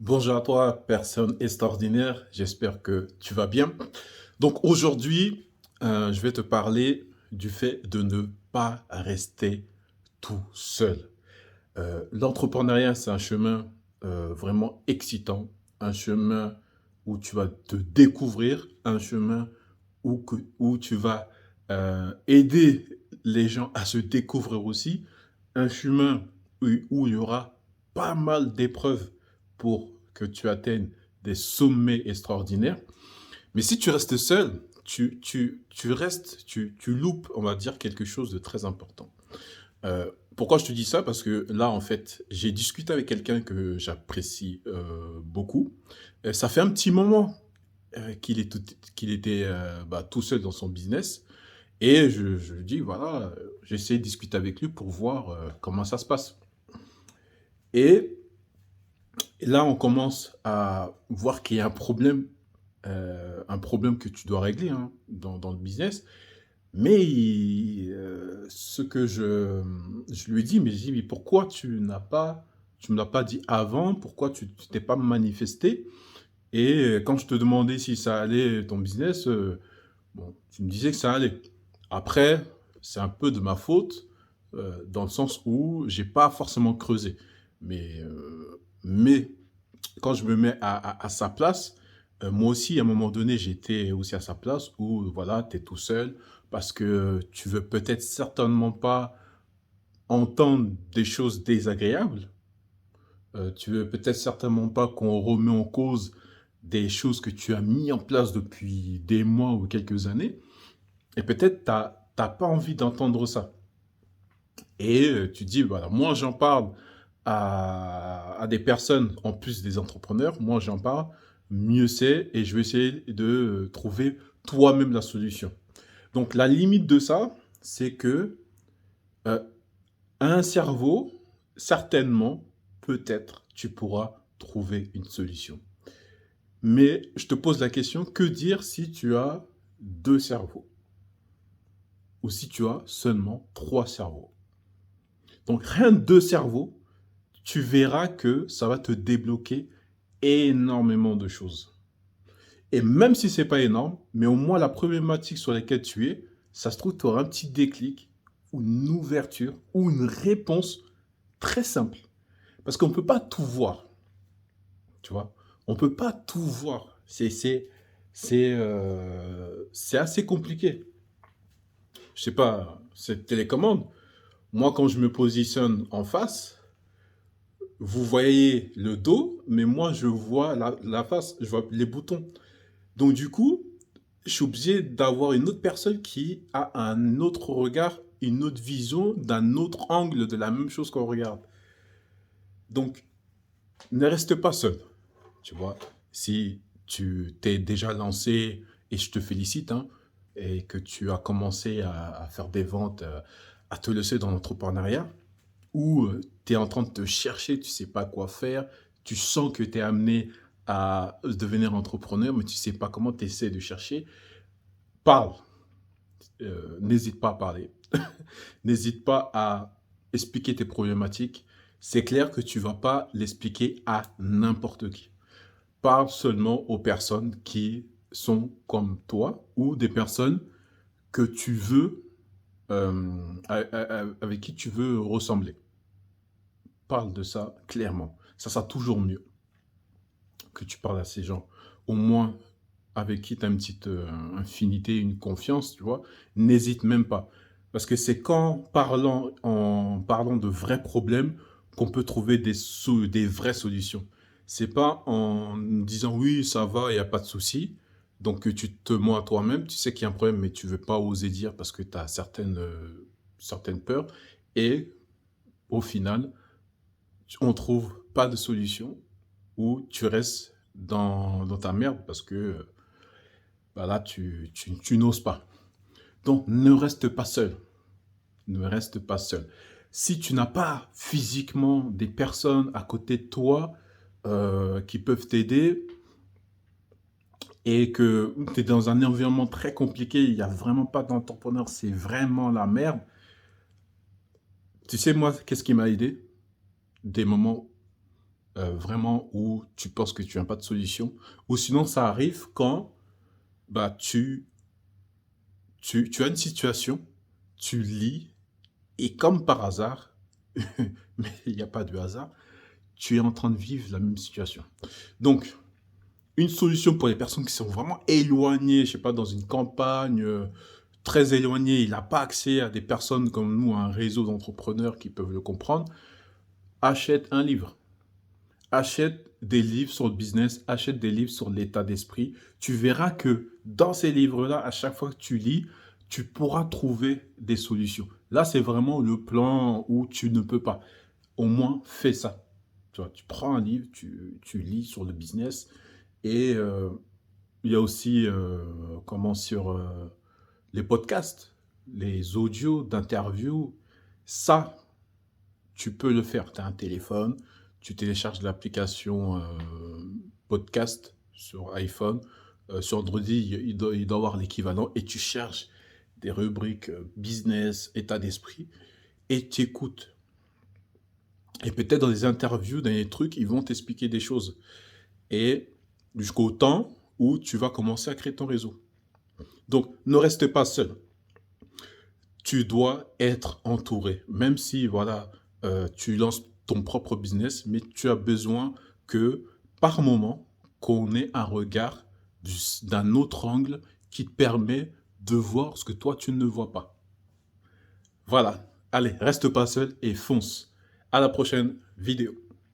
Bonjour à toi, personne extraordinaire. J'espère que tu vas bien. Donc aujourd'hui, je vais te parler du fait de ne pas rester tout seul. L'entrepreneuriat, c'est un chemin vraiment excitant, un chemin où tu vas te découvrir, un chemin où tu vas aider les gens à se découvrir aussi, un chemin où il y aura pas mal d'épreuves pour que tu atteignes des sommets extraordinaires. Mais si tu restes seul, tu loupes, on va dire, quelque chose de très important. Pourquoi je te dis ça? Parce que là, en fait, j'ai discuté avec quelqu'un que j'apprécie beaucoup. Ça fait un petit moment qu'il était tout seul dans son business. Et je lui dis, voilà, j'essaie de discuter avec lui pour voir comment ça se passe. Et là, on commence à voir qu'il y a un problème que tu dois régler hein, dans le business. Mais ce que je lui dis, mais je dis, mais pourquoi tu me l'as pas dit avant, pourquoi tu t'es pas manifesté? Et quand je te demandais si ça allait ton business, bon, tu me disais que ça allait. Après, c'est un peu de ma faute, dans le sens où j'ai pas forcément creusé. Mais quand je me mets à sa place, moi aussi, à un moment donné, j'étais aussi à sa place où, voilà, tu es tout seul parce que tu veux peut-être certainement pas entendre des choses désagréables. Tu veux peut-être certainement pas qu'on remet en cause des choses que tu as mis en place depuis des mois ou quelques années. Et peut-être t'as pas envie d'entendre ça. Et tu dis, voilà, moi j'en parle à des personnes, en plus des entrepreneurs, moi j'en parle, mieux c'est, et je vais essayer de trouver toi-même la solution. Donc la limite de ça, c'est que euh, un cerveau, certainement, peut-être, tu pourras trouver une solution. Mais je te pose la question, que dire si tu as deux cerveaux? Ou si tu as seulement trois cerveaux? Donc rien de deux cerveaux, tu verras que ça va te débloquer énormément de choses. Et même si c'est pas énorme, mais au moins la problématique sur laquelle tu es, ça se trouve, tu auras un petit déclic, ou une ouverture, ou une réponse très simple. Parce qu'on ne peut pas tout voir, tu vois. On ne peut pas tout voir. C'est assez compliqué. Je sais pas, cette télécommande, moi quand je me positionne en face, vous voyez le dos, mais moi je vois la face, je vois les boutons. Donc du coup, je suis obligé d'avoir une autre personne qui a un autre regard, une autre vision, d'un autre angle de la même chose qu'on regarde. Donc, ne reste pas seul, tu vois. Si tu t'es déjà lancé, et je te félicite, hein, et que tu as commencé à faire des ventes, à te laisser dans l'entrepreneuriat, ou tu es en train de te chercher, tu sais pas quoi faire, tu sens que tu es amené à devenir entrepreneur, mais tu sais pas comment, tu essaies de chercher, parle. N'hésite pas à parler. N'hésite pas à expliquer tes problématiques. C'est clair que tu ne vas pas l'expliquer à n'importe qui. Parle seulement aux personnes qui sont comme toi ou des personnes que tu veux, avec qui tu veux ressembler. Parle de ça clairement. Ça sera toujours mieux que tu parles à ces gens. Au moins, avec qui tu as une petite infinité, une confiance, tu vois, n'hésite même pas. Parce que c'est en parlant de vrais problèmes qu'on peut trouver des vraies solutions. C'est pas en disant oui, ça va, il n'y a pas de souci. Donc tu te mens à toi-même, tu sais qu'il y a un problème, mais tu veux pas oser dire parce que tu as certaines peurs. Et au final, on trouve pas de solution ou tu restes dans ta merde parce que bah là, tu n'oses pas. Donc, ne reste pas seul. Ne reste pas seul. Si tu n'as pas physiquement des personnes à côté de toi qui peuvent t'aider et que tu es dans un environnement très compliqué, il n'y a vraiment pas d'entrepreneur, c'est vraiment la merde. Tu sais, moi, qu'est-ce qui m'a aidé? Des moments. vraiment où tu penses que tu as pas de solution. Ou sinon, ça arrive quand, bah, tu as une situation, tu lis et comme par hasard, mais il y a pas de hasard, tu es en train de vivre la même situation. Donc, une solution pour les personnes qui sont vraiment éloignées, je sais pas, dans une campagne, très éloignée, il a pas accès à des personnes comme nous, à un réseau d'entrepreneurs qui peuvent le comprendre, achète un livre. Achète des livres sur le business, achète des livres sur l'état d'esprit. Tu verras que dans ces livres-là, à chaque fois que tu lis, tu pourras trouver des solutions. Là, c'est vraiment le plan où tu ne peux pas. Au moins, fais ça. Tu vois, tu prends un livre, tu lis sur le business et il y a aussi comment sur les podcasts, les audios d'interviews. Ça, tu peux le faire. Tu as un téléphone, tu télécharges l'application podcast sur iPhone. Sur Android, il doit avoir l'équivalent et tu cherches des rubriques business, état d'esprit et tu écoutes. Et peut-être dans des interviews, dans des trucs, ils vont t'expliquer des choses. Et jusqu'au temps où tu vas commencer à créer ton réseau. Donc, ne reste pas seul. Tu dois être entouré. Même si, voilà, tu lances ton propre business, mais tu as besoin que, par moment, qu'on ait un regard d'un autre angle qui te permet de voir ce que toi, tu ne vois pas. Voilà. Allez, reste pas seul et fonce. À la prochaine vidéo.